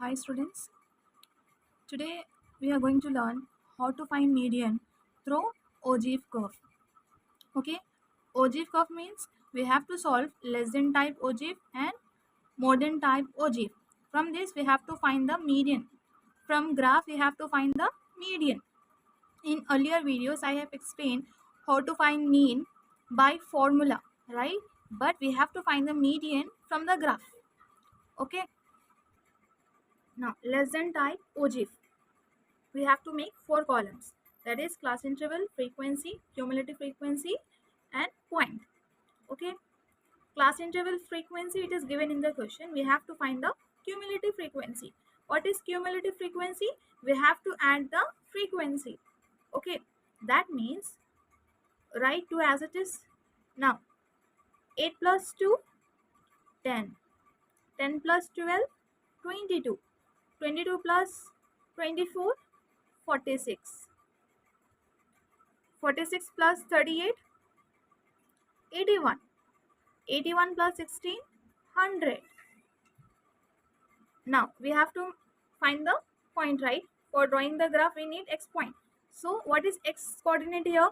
Hi students, today we are going to learn how to find median through Ogive curve. Okay, Ogive curve means we have to solve less than type Ogive and more than type Ogive. From this we have to find the median. From graph we have to find the median. In earlier videos I have explained how to find mean by formula, right? But we have to find the median from the graph. Okay, now less than type Ogive. We have to make 4 columns, that is class interval, frequency, cumulative frequency and point. Okay, class interval frequency, it is given in the question. We have to find the cumulative frequency. What is cumulative frequency? We have to add the frequency. Okay, that means write 2 as it is. Now 8 plus 2, 10. 10 plus 12, 22. 22 plus 24, 46. 46 plus 38, 81. 81 plus 16, 100. Now we have to find the point, right? For drawing the graph we need x point. So what is x coordinate here?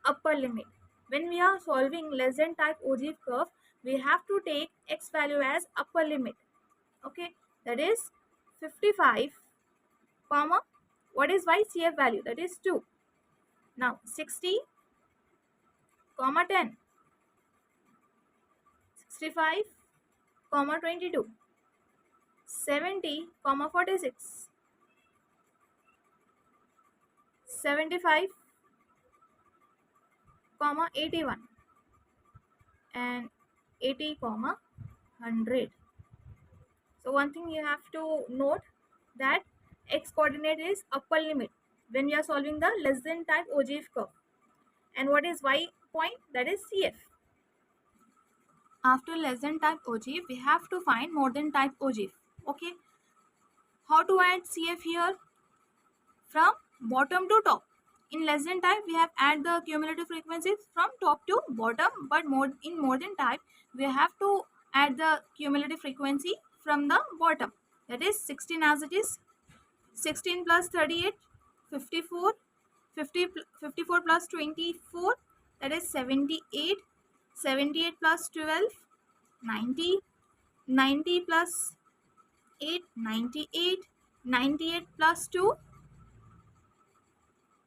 Upper limit. When we are solving less than type Ogive curve, we have to take x value as upper limit. Okay, that is 55 comma, what is y CF value? That is 2. Now 60 comma 10, 65 comma 22, 70 comma 46, 75 comma 81 and 80 comma 100. So one thing you have to note that x coordinate is upper limit when we are solving the less than type Ogive curve. And what is y point? That is CF. After less than type Ogive we have to find more than type Ogive. Okay, how to add CF here? From bottom to top. In less than type we have add the cumulative frequencies from top to bottom, but in more than type we have to add the cumulative frequency from the bottom. That is 16 as it is. 16 plus 38, 54. 54 plus 24, that is 78. 78 plus 12, 90. 90 plus 8, 98. 98 plus 2,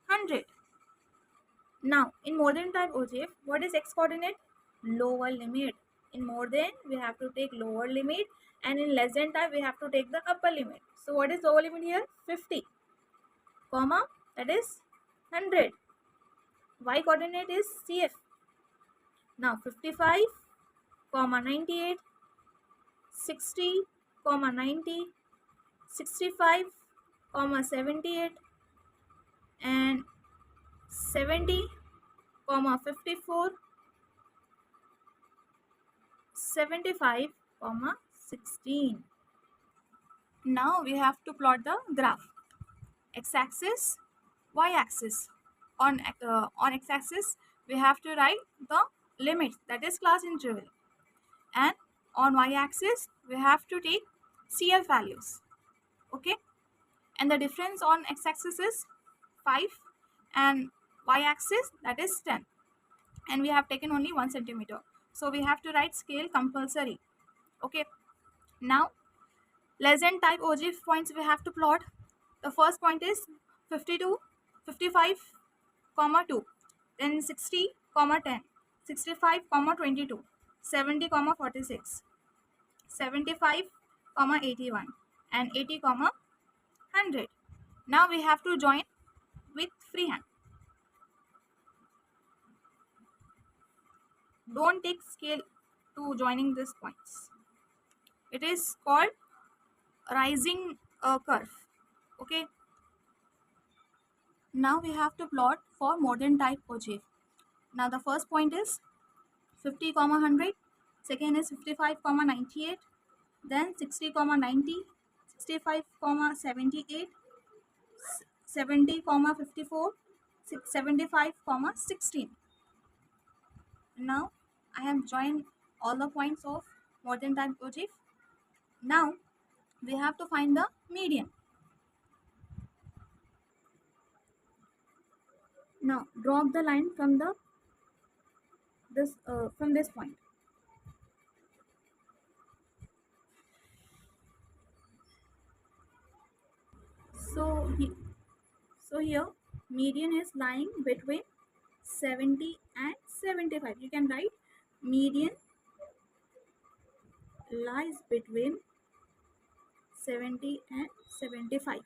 100. Now, in more than type Ogive, what is x coordinate? Lower limit. In more than, we have to take lower limit, and in less than type, we have to take the upper limit. So, what is lower limit here? 50, comma, that is 100. Y coordinate is CF. Now, 55, comma 98, 60, comma 90, 65, comma 78, and 70, comma 54, 75, comma 16. Now we have to plot the graph. X-axis, y-axis. On x-axis we have to write the limits, that is class interval, and on y-axis we have to take CF values. Okay, and the difference on x-axis is 5 and y-axis that is 10, and we have taken only 1 centimeter, so we have to write scale compulsory. Okay, now less than type Ogive points we have to plot. The first point is 52, 55, comma 2, then 60, comma 10, 65, comma 22, 70, comma 46, 75, comma 81, and 80, comma 100. Now we have to join with freehand. Don't take scale to joining these points. It is called rising curve. Okay, now we have to plot for more than type Ogive. Now the first point is 50, 100. Second is 55, 98. Then 60, 90. 65, 78. 70, 54. 75, 16. Now I have joined all the points of more than type Ogive. Now we have to find the median. Now drop the line from this point. So here median is lying between 70 and 75. You can write median lies between 70 and 75.